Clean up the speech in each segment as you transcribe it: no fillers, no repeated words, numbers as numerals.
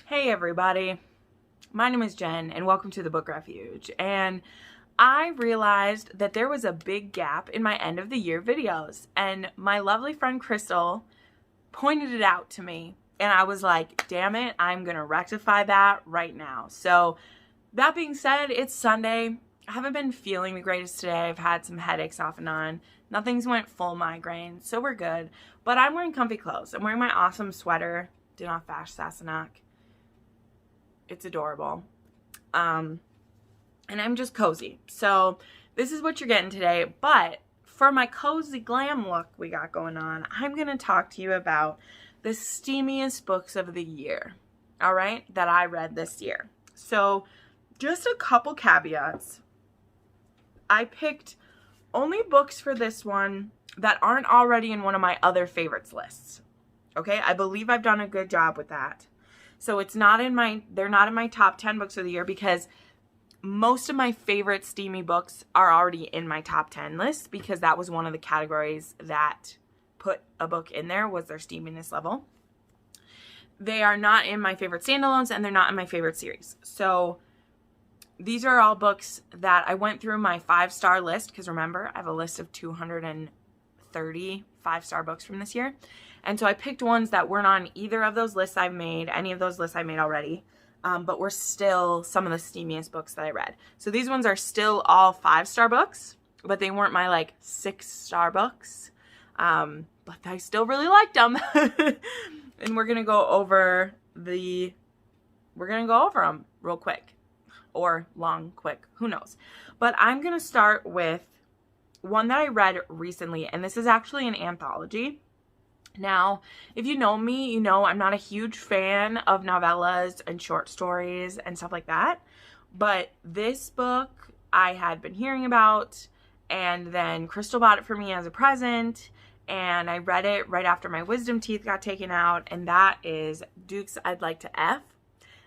Hey everybody, my name is Jen and welcome to the Book Refuge. And I realized that there was a big gap in my end of the year videos, and my lovely friend Kresley pointed it out to me, and I was like, damn it, I'm gonna rectify that right now. So that being said, it's Sunday. I haven't been feeling the greatest today. I've had some headaches off and on. Nothing's went full migraine, so we're good. But I'm wearing comfy clothes. I'm wearing my awesome sweater. Do not fash Sassenach. It's adorable. And I'm just cozy. So this is what you're getting today. But for my cozy glam look we got going on, I'm going to talk to you about the steamiest books of the year. All right? That I read this year. So just a couple caveats. I picked only books for this one that aren't already in one of my other favorites lists. Okay? I believe I've done a good job with that. So it's not in my, they're not in my top 10 books of the year because most of my favorite steamy books are already in my top 10 list because that was one of the categories that put a book in there, was their steaminess level. They are not in my favorite standalones and they're not in my favorite series. So these are all books that I went through my 5-star list, because remember, I have a list of 230 5-star books from this year. And so I picked ones that weren't on either of those lists I've made, any of those lists I made already, but were still some of the steamiest books that I read. So these ones are still all 5-star books, but they weren't my like 6-star books. But I still really liked them. And we're going to go over them real quick, or long, quick, who knows. But I'm going to start with one that I read recently, and this is actually an anthology. Now, if you know me, you know I'm not a huge fan of novellas and short stories and stuff like that. But this book I had been hearing about, and then Kresley bought it for me as a present, and I read it right after my wisdom teeth got taken out, and that is Dukes I'd Like to F.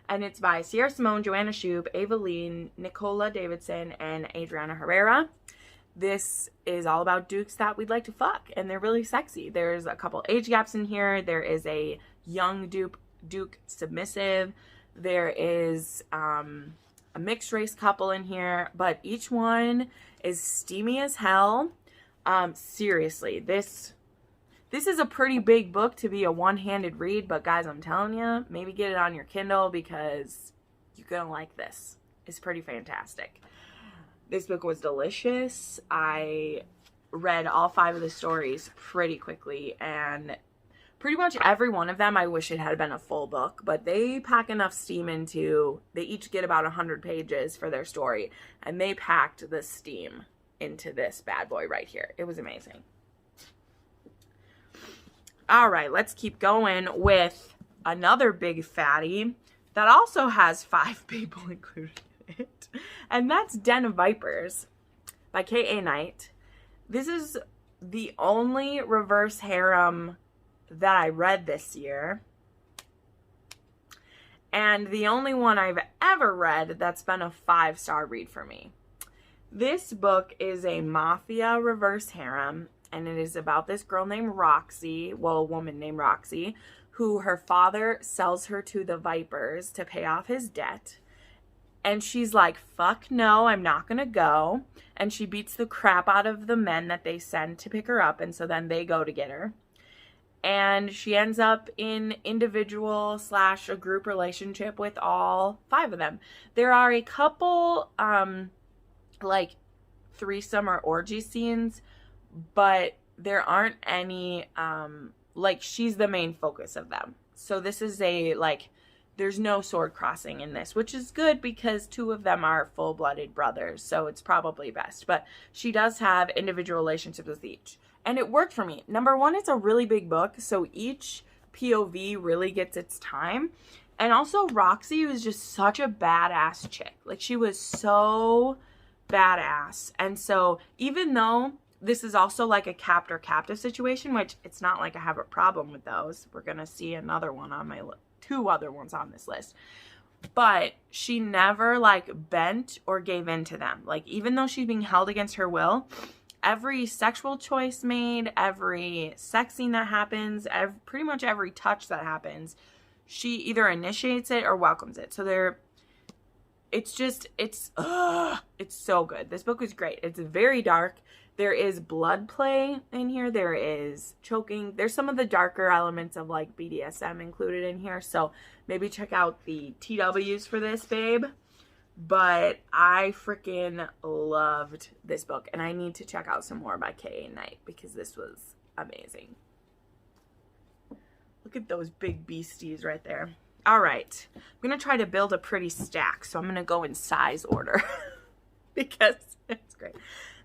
And it's by Sierra Simone, Joanna Shube, Eveline, Nicola Davidson, and Adriana Herrera. This is all about dukes that we'd like to fuck, and they're really sexy. There's a couple age gaps in here. There is a young duke submissive. There is a mixed race couple in here, but each one is steamy as hell. Seriously, this is a pretty big book to be a one-handed read, but guys, I'm telling you, maybe get it on your Kindle because you're gonna like this. It's pretty fantastic. This book was delicious. I read all 5 of the stories pretty quickly, and pretty much every one of them I wish it had been a full book, but they pack enough steam into, they each get about 100 pages for their story, and they packed the steam into this bad boy right here. It was amazing. All right, let's keep going with another big fatty that also has 5 people included in it. And that's Den of Vipers by K.A. Knight. This is the only reverse harem that I read this year. And the only one I've ever read that's been a 5-star read for me. This book is a mafia reverse harem. And it is about this girl named Roxy, well, a woman named Roxy, who her father sells her to the Vipers to pay off his debt. And she's like, fuck no, I'm not going to go. And she beats the crap out of the men that they send to pick her up. And so then they go to get her. And she ends up in individual / a group relationship with all 5 of them. There are a couple, like, threesome or orgy scenes, but there aren't any, like, she's the main focus of them. So this is a, like, there's no sword crossing in this, which is good because 2 of them are full-blooded brothers, so it's probably best. But she does have individual relationships with each. And it worked for me. Number one, it's a really big book, so each POV really gets its time. And also, Roxy was just such a badass chick. Like, she was so badass. And so, even though this is also like a captor-captive situation, which it's not like I have a problem with those. We're going to see another one on my list. 2 other ones on this list. But she never, like, bent or gave in to them. Like, even though she's being held against her will, every sexual choice made, every sex scene that happens, pretty much every touch that happens, she either initiates it or welcomes it. So it's so good. This book was great. It's very dark. There is blood play in here. There is choking. There's some of the darker elements of like BDSM included in here. So maybe check out the TWs for this, babe. But I freaking loved this book. And I need to check out some more by K.A. Knight because this was amazing. Look at those big beasties right there. All right. I'm going to try to build a pretty stack. So I'm going to go in size order because it's great.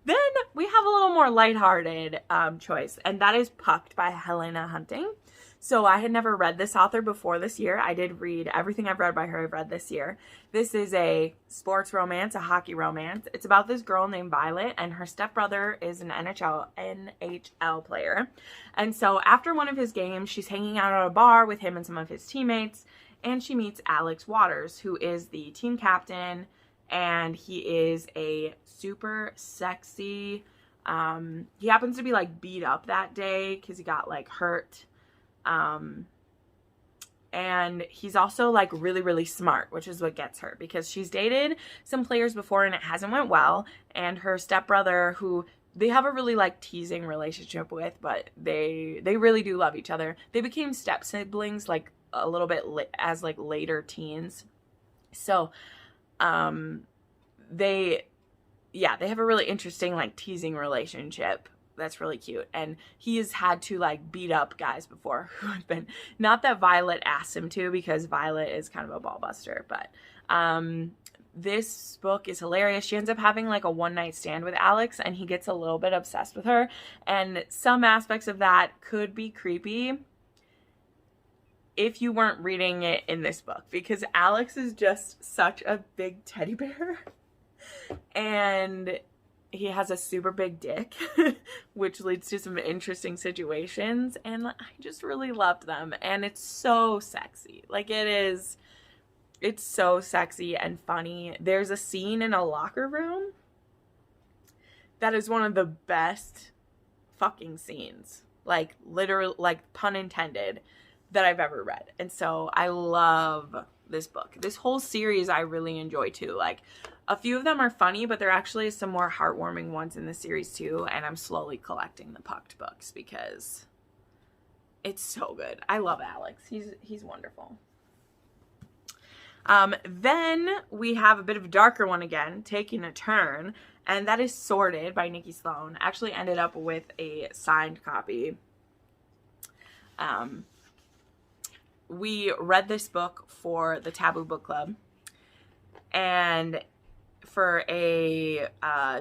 Then we have a little more lighthearted choice, and that is Pucked by Helena Hunting. So I had never read this author before this year. I did read everything I've read by her, I've read this year. This is a sports romance, a hockey romance. It's about this girl named Violet, and her stepbrother is an NHL player. And so after one of his games, she's hanging out at a bar with him and some of his teammates, and she meets Alex Waters, who is the team captain, and he is a super sexy, he happens to be like beat up that day because he got like hurt, and he's also like really, really smart, which is what gets her because she's dated some players before and it hasn't went well, and her stepbrother, who they have a really like teasing relationship with, but they really do love each other. They became step siblings like a little bit as like later teens. So they have a really interesting like teasing relationship that's really cute, and he has had to like beat up guys before who have been, not that Violet asked him to because Violet is kind of a ball buster, but this book is hilarious. She ends up having like a one-night stand with Alex, and he gets a little bit obsessed with her, and some aspects of that could be creepy if you weren't reading it in this book, because Alex is just such a big teddy bear and he has a super big dick, which leads to some interesting situations, and I just really loved them, and it's so sexy. Like it's so sexy and funny. There's a scene in a locker room that is one of the best fucking scenes, like literal, like pun intended, that I've ever read. And so I love this book. This whole series I really enjoy too. Like a few of them are funny, but there actually is some more heartwarming ones in the series too, and I'm slowly collecting the Pucked books because it's so good. I love Alex. He's wonderful. Then we have a bit of a darker one again, taking a turn, and that is Sordid by Nikki Sloane. I actually ended up with a signed copy. We read this book for the Taboo Book Club, and for a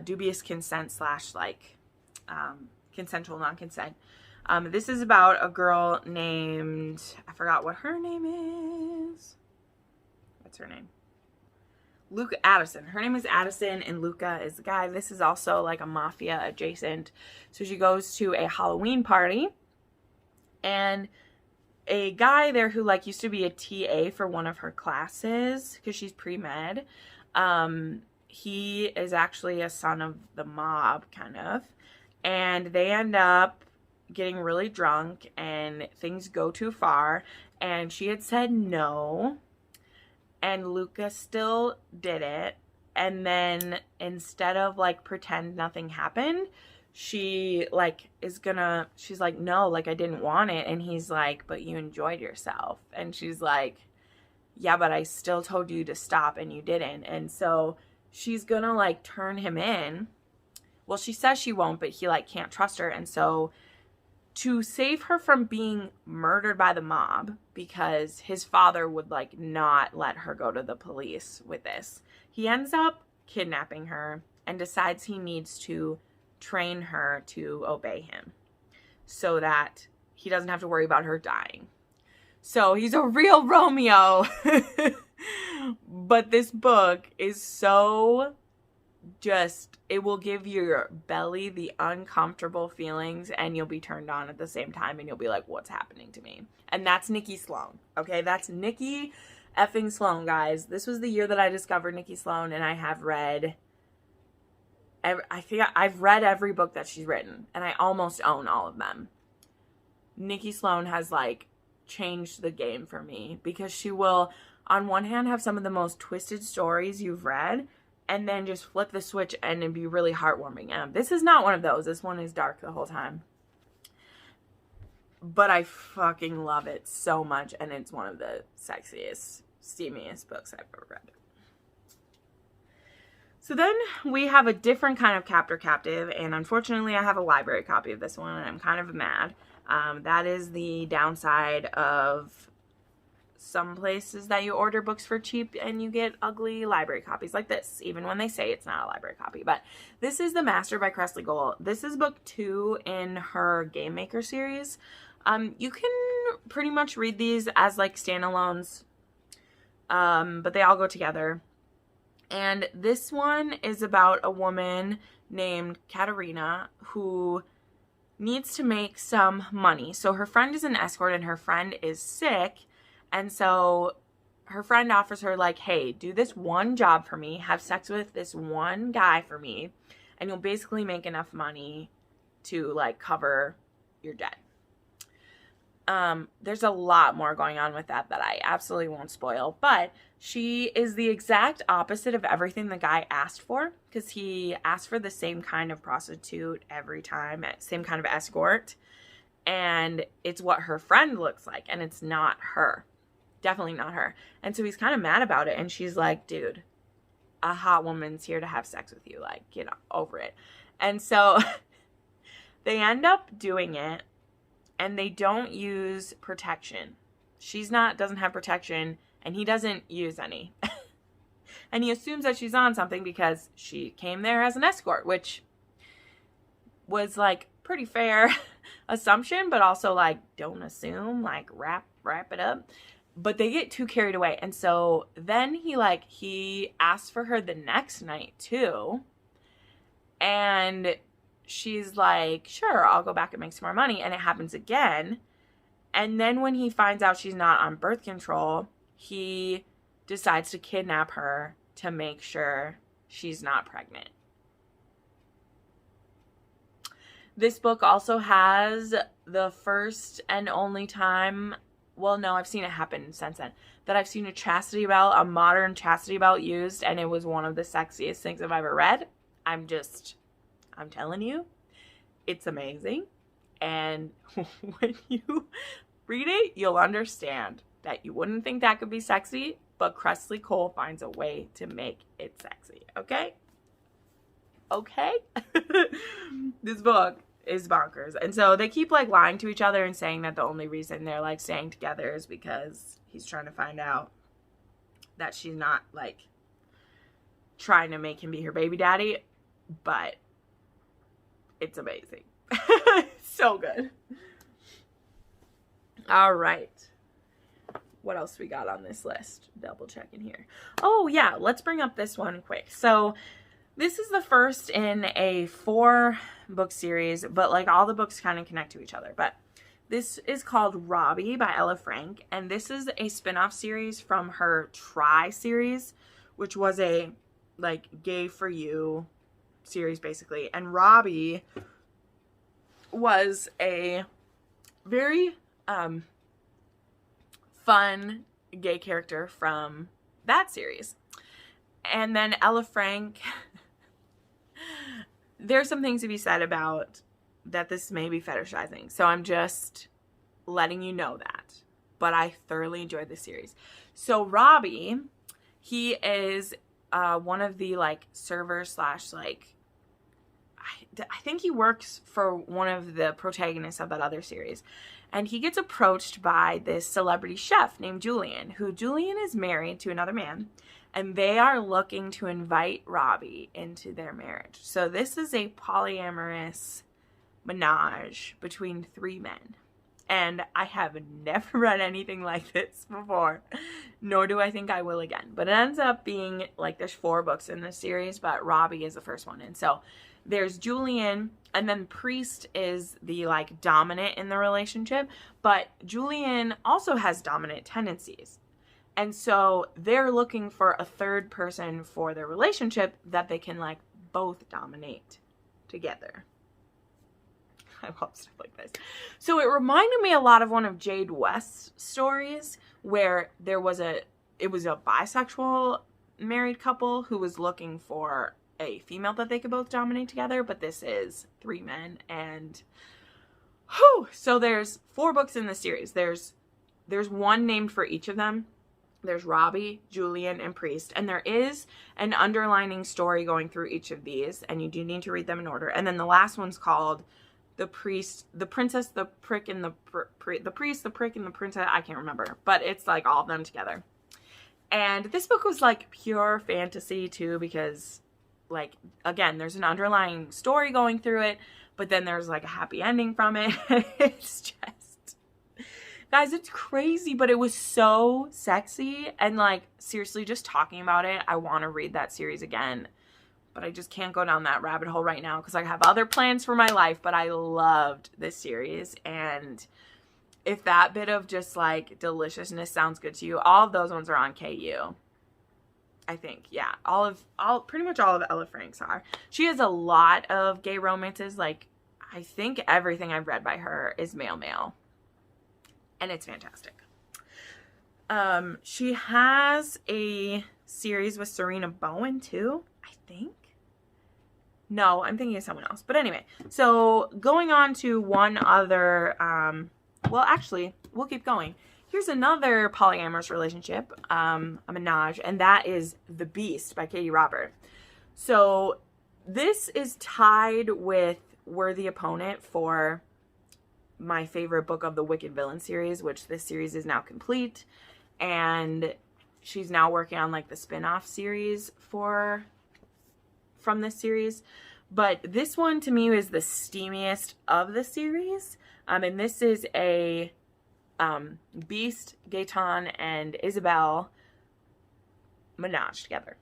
dubious consent / like consensual non-consent. This is about a girl named, I forgot what her name is. What's her name? Luca Addison. Her name is Addison, and Luca is the guy. This is also like a mafia adjacent. So she goes to a Halloween party, and a guy there who like used to be a TA for one of her classes because she's pre-med. He is actually a son of the mob, kind of, and they end up getting really drunk and things go too far, and she had said no, and Luca still did it, and then instead of like pretend nothing happened, she's like, no, like I didn't want it. And he's like, but you enjoyed yourself. And she's like, yeah, but I still told you to stop and you didn't. And so she's gonna like turn him in. Well, she says she won't, but he like can't trust her. And so to save her from being murdered by the mob, because his father would like not let her go to the police with this, he ends up kidnapping her and decides he needs to train her to obey him so that he doesn't have to worry about her dying. So he's a real Romeo. But this book is so just, it will give your belly the uncomfortable feelings, and you'll be turned on at the same time, and you'll be like, what's happening to me? And that's Nikki Sloane. Okay, that's Nikki effing Sloane, guys. This was the year that I discovered Nikki Sloane, and I have read, I think I've read every book that she's written, and I almost own all of them. Nikki Sloane has like changed the game for me, because she will, on one hand, have some of the most twisted stories you've read, and then just flip the switch and it'd be really heartwarming. This is not one of those. This one is dark the whole time. But I fucking love it so much, and it's one of the sexiest, steamiest books I've ever read. So then we have a different kind of captive, and unfortunately I have a library copy of this one, and I'm kind of mad. That is the downside of some places that you order books for cheap and you get ugly library copies like this, even when they say it's not a library copy. But this is The Master by Kresley. This is book 2 in her Game Maker series. You can pretty much read these as like standalones, but they all go together. And this one is about a woman named Sarina who needs to make some money. So her friend is an escort and her friend is sick. And so her friend offers her like, hey, do this one job for me, have sex with this one guy for me, and you'll basically make enough money to like cover your debt. There's a lot more going on with that I absolutely won't spoil, but she is the exact opposite of everything the guy asked for, because he asked for the same kind of prostitute every time, same kind of escort, and it's what her friend looks like, and it's not her. Definitely not her. And so he's kind of mad about it, and she's like, dude, a hot woman's here to have sex with you, like, get over it. And so they end up doing it, and they don't use protection. Doesn't have protection, and he doesn't use any. And he assumes that she's on something because she came there as an escort, which was like pretty fair assumption, but also like don't assume, like wrap it up. But they get too carried away. And so then he asks for her the next night too. And she's like, sure, I'll go back and make some more money. And it happens again. And then when he finds out she's not on birth control, he decides to kidnap her to make sure she's not pregnant. This book also has the first and only time, well, no, I've seen it happen since then, that I've seen a chastity belt, a modern chastity belt used, and it was one of the sexiest things I've ever read. I'm telling you, it's amazing. And when you read it, you'll understand that you wouldn't think that could be sexy, but Kresley Cole finds a way to make it sexy, okay? Okay? This book is bonkers. And so they keep like lying to each other and saying that the only reason they're like staying together is because he's trying to find out that she's not like trying to make him be her baby daddy, but it's amazing. So good. All right. What else we got on this list? Double checking here. Oh yeah, let's bring up this one quick. So this is the first in a 4-book series, but like all the books kind of connect to each other. But this is called Robbie by Elle, and this is a spin-off series from her Try series, which was a like gay for you series basically. And Robbie was a very fun gay character from that series. And then Elle, there's some things to be said about that this may be fetishizing. So I'm just letting you know that. But I thoroughly enjoyed this series. So Robbie, he is one of the like servers slash like, I think he works for one of the protagonists of that other series. And he gets approached by this celebrity chef named Julian, who Julian is married to another man. And they are looking to invite Robbie into their marriage. So this is a polyamorous menage between 3 men. And I have never read anything like this before, nor do I think I will again. But it ends up being like there's 4 books in this series, but Robbie is the first one. And so there's Julian, and then Priest is the like dominant in the relationship, but Julian also has dominant tendencies. And so they're looking for a third person for their relationship that they can like both dominate together. I love stuff like this. So it reminded me a lot of one of Jade West's stories where it was a bisexual married couple who was looking for a female that they could both dominate together, but this is 3 men, and so there's 4 books in the series. There's one named for each of them. There's Robbie, Julian, and Priest, and there is an underlining story going through each of these, and you do need to read them in order. And then the last one's called The Priest, the Princess, the Prick, and the Priest, the Prick, and the Princess. I can't remember, but it's like all of them together. And this book was like pure fantasy too, because like, again, there's an underlying story going through it, but then there's like a happy ending from it. It's just, guys, it's crazy, but it was so sexy. And like, seriously, just talking about it, I want to read that series again, but I just can't go down that rabbit hole right now because I have other plans for my life. But I loved this series, and if that bit of just like deliciousness sounds good to you, all of those ones are on KU. I think, yeah, pretty much all of Ella Frank's are. She has a lot of gay romances. Like, I think everything I've read by her is male, and it's fantastic. She has a series with Sarina Bowen too, I think. No, I'm thinking of someone else. But anyway, so going on to one other, well, actually, we'll keep going. Here's another polyamorous relationship, a menage, and that is The Beast by Katee Robert. So this is tied with Worthy Opponent for my favorite book of the Wicked Villain series, which this series is now complete, and she's now working on like the spin-off series from this series. But this one to me is the steamiest of the series, and this is a Beast, Gaetan, and Isabel menage together.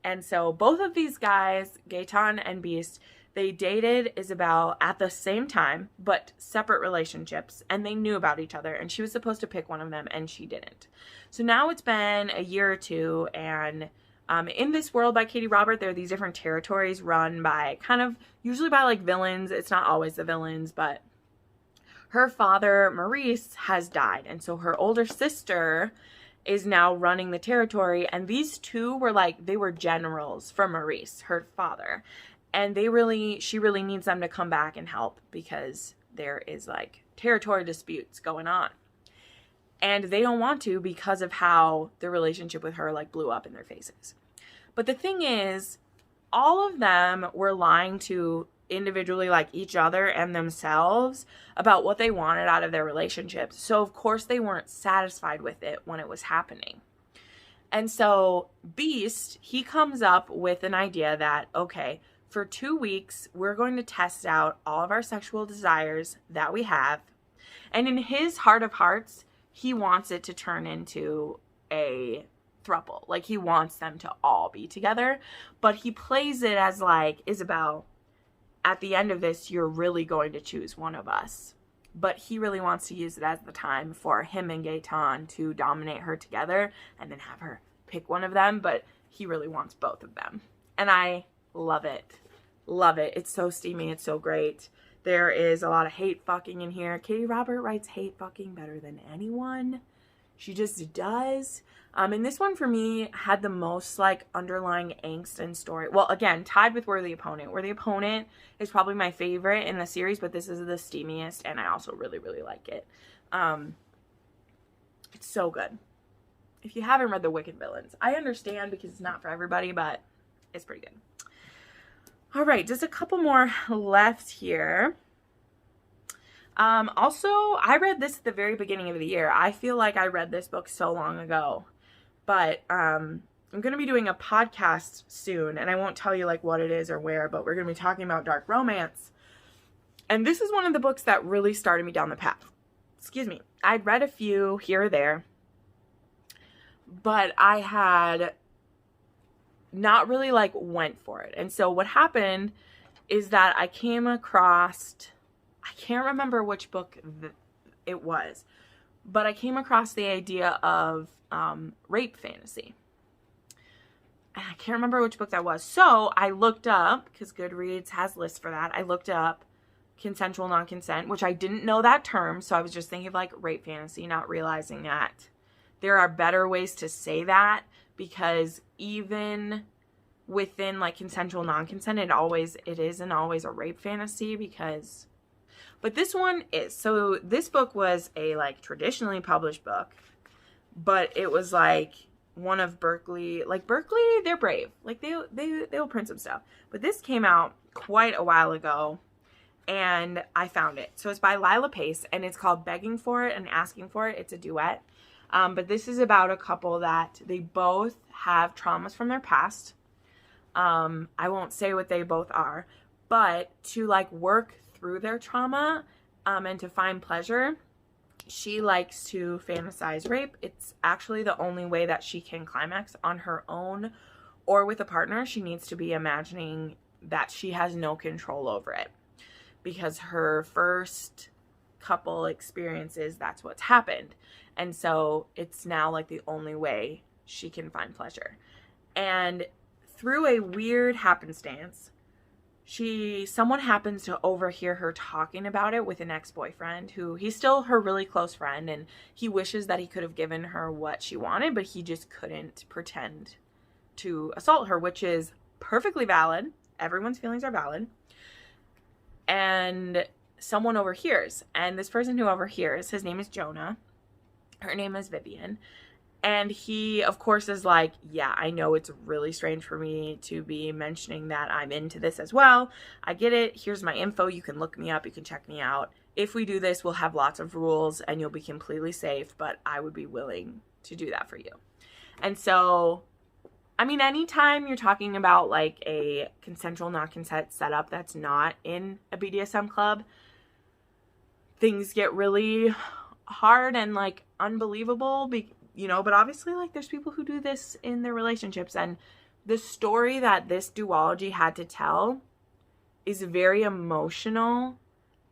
And so both of these guys, Gaetan and Beast, they dated Isabel at the same time, but separate relationships, and they knew about each other, and she was supposed to pick one of them, and she didn't. So now it's been a year or two, and in this world by Katee Robert, there are these different territories run by usually by like villains. It's not always the villains, but her father, Maurice, has died, and so her older sister is now running the territory, and these two were like, they were generals for Maurice, her father, and she really needs them to come back and help because there is like territory disputes going on, and they don't want to because of how the relationship with her like blew up in their faces. But the thing is, all of them were lying to individually like each other and themselves about what they wanted out of their relationships. So of course they weren't satisfied with it when it was happening. And so Beast, he comes up with an idea that, okay, for 2 weeks, we're going to test out all of our sexual desires that we have. And in his heart of hearts, he wants it to turn into a throuple. Like, he wants them to all be together. But he plays it as like, Isabel, at the end of this, you're really going to choose one of us. But he really wants to use it as the time for him and Gaetan to dominate her together and then have her pick one of them. But he really wants both of them. And I love it. Love it. It's so steamy. It's so great. There is a lot of hate fucking in here. Katee Robert writes hate fucking better than anyone. She just does. And this one for me had the most like underlying angst and story. Well, again, tied with Worthy Opponent. Worthy Opponent is probably my favorite in the series, but this is the steamiest, and I also really, really like it. It's so good. If you haven't read The Wicked Villains, I understand because it's not for everybody, but it's pretty good. All right, just a couple more left here. Also, I read this at the very beginning of the year. I feel like I read this book so long ago, but I'm going to be doing a podcast soon, and I won't tell you like what it is or where, but we're going to be talking about dark romance. And this is one of the books that really started me down the path. Excuse me. I'd read a few here or there, but I had not really like went for it. And so what happened is that I came across, I can't remember which book it was, but I came across the idea of rape fantasy. And I can't remember which book that was. So I looked up, because Goodreads has lists for that. I looked up consensual non-consent, which I didn't know that term, so I was just thinking of like rape fantasy, not realizing that there are better ways to say that, because even within like consensual non-consent, it isn't always a rape fantasy, because, but this one is. So this book was a like traditionally published book, but it was like one of Berkeley, they're brave, like they'll print some stuff, but this came out quite a while ago and I found it. So it's by Lilah Pace and it's called Begging for It and Asking for It. It's a duet. But this is about a couple that they both have traumas from their past. I won't say what they both are, but to like work through their trauma, and to find pleasure, she likes to fantasize rape. It's actually the only way that she can climax on her own or with a partner. She needs to be imagining that she has no control over it, because her first couple experiences, that's what's happened. And so it's now like the only way she can find pleasure. And through a weird happenstance, someone happens to overhear her talking about it with an ex-boyfriend who, he's still her really close friend, and he wishes that he could have given her what she wanted, but he just couldn't pretend to assault her, which is perfectly valid. Everyone's feelings are valid. And someone overhears, and this person who overhears, his name is Jonah. Her name is Vivian. And he, of course, is like, yeah, I know it's really strange for me to be mentioning that I'm into this as well. I get it. Here's my info. You can look me up. You can check me out. If we do this, we'll have lots of rules and you'll be completely safe, but I would be willing to do that for you. And so, I mean, anytime you're talking about like a consensual non-consent setup that's not in a BDSM club, things get really hard and like unbelievable, you know, but obviously like there's people who do this in their relationships, and the story that this duology had to tell is very emotional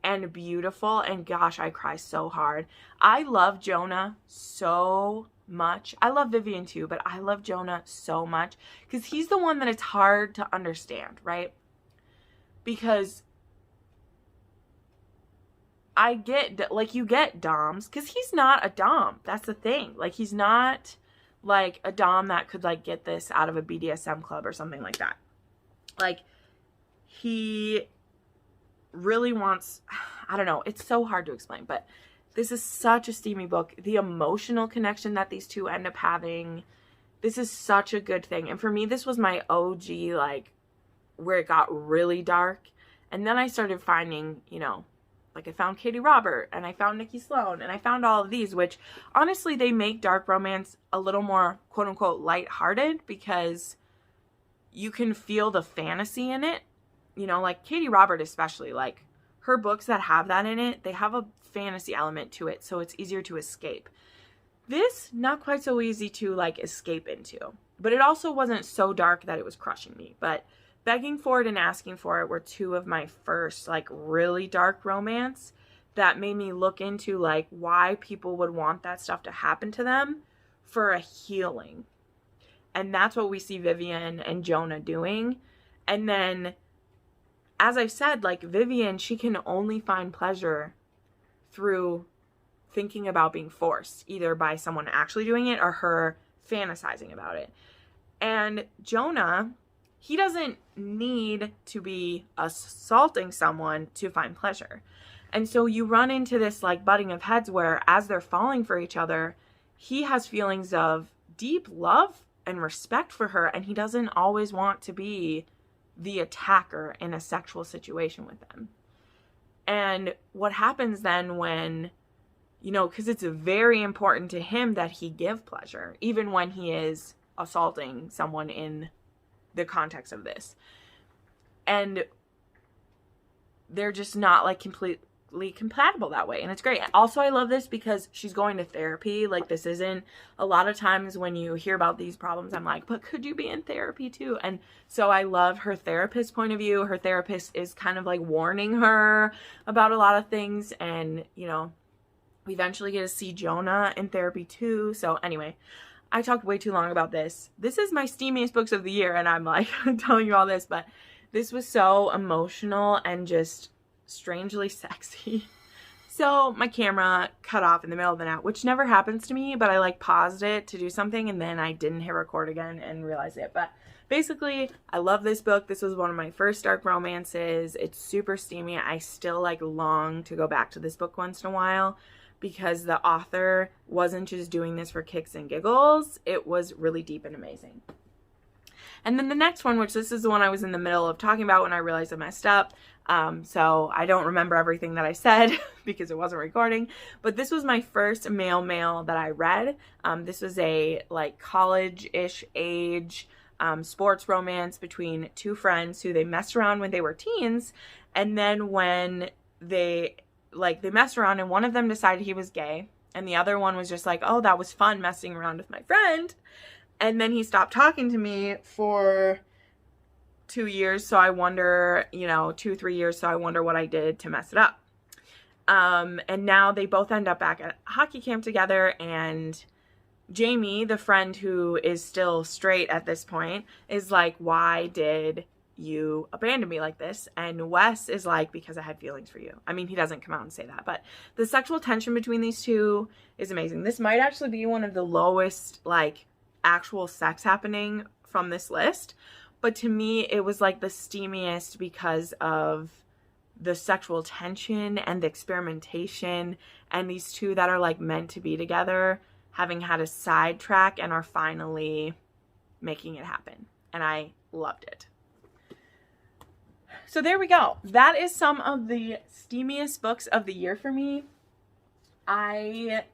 and beautiful, and gosh, I cry so hard. I love Jonah so much. I love Vivian too, but I love Jonah so much because he's the one that it's hard to understand, right? Because I get, like, you get doms, because he's not a dom. That's the thing. Like, he's not, like, a dom that could, like, get this out of a BDSM club or something like that. Like, he really wants, I don't know. It's so hard to explain, but this is such a steamy book. The emotional connection that these two end up having, this is such a good thing. And for me, this was my OG, like, where it got really dark. And then I started finding, you know, like I found Katee Robert and I found Nikki Sloane and I found all of these, which honestly, they make dark romance a little more quote unquote lighthearted because you can feel the fantasy in it. You know, like Katee Robert, especially, like her books that have that in it, they have a fantasy element to it. So it's easier to escape. This, not quite so easy to like escape into, but it also wasn't so dark that it was crushing me. But Begging for It and Asking for It were two of my first like really dark romance that made me look into like why people would want that stuff to happen to them for a healing. And that's what we see Vivian and Jonah doing. And then, as I've said, like Vivian, she can only find pleasure through thinking about being forced, either by someone actually doing it or her fantasizing about it. And Jonah, he doesn't need to be assaulting someone to find pleasure. And so you run into this like butting of heads where as they're falling for each other, he has feelings of deep love and respect for her, and he doesn't always want to be the attacker in a sexual situation with them. And what happens then when, you know, because it's very important to him that he give pleasure, even when he is assaulting someone in the context of this. And they're just not like completely compatible that way. And it's great. Also, I love this because she's going to therapy. Like, this isn't, a lot of times when you hear about these problems, I'm like, but could you be in therapy too? And so I love her therapist's point of view. Her therapist is kind of like warning her about a lot of things. And, you know, we eventually get to see Jonah in therapy too. So anyway, I talked way too long about this. This is my steamiest books of the year, and I'm like telling you all this, but this was so emotional and just strangely sexy. So my camera cut off in the middle of the night, which never happens to me, but I like paused it to do something and then I didn't hit record again and realized it. But basically, I love this book. This was one of my first dark romances. It's super steamy. I still like long to go back to this book once in a while because the author wasn't just doing this for kicks and giggles. It was really deep and amazing. And then the next one, which this is the one I was in the middle of talking about when I realized I messed up. So I don't remember everything that I said because it wasn't recording. But this was my first male that I read. This was a like college-ish age sports romance between two friends who they messed around when they were teens. And then when they messed around and one of them decided he was gay and the other one was just like, oh, that was fun messing around with my friend. And then he stopped talking to me for 2 years. So I wonder, 2-3 years. So I wonder what I did to mess it up. And now they both end up back at hockey camp together. And Jamie, the friend who is still straight at this point, is like, why did you abandon me like this? And Wes is like, because I had feelings for you. I mean, he doesn't come out and say that, but the sexual tension between these two is amazing. This might actually be one of the lowest, like, actual sex happening from this list, but to me it was like the steamiest because of the sexual tension and the experimentation, and these two that are like meant to be together having had a sidetrack and are finally making it happen, and I loved it. So there we go. That is some of the steamiest books of the year for me. I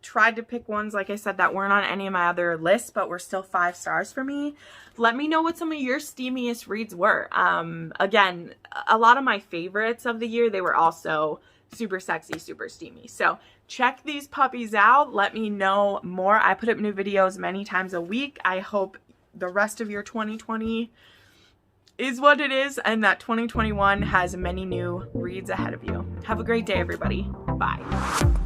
tried to pick ones, like I said, that weren't on any of my other lists, but were still 5 stars for me. Let me know what some of your steamiest reads were. Again, a lot of my favorites of the year, they were also super sexy, super steamy. So check these puppies out. Let me know more. I put up new videos many times a week. I hope the rest of your 2020 is what it is, and that 2021 has many new reads ahead of you. Have a great day, everybody. Bye.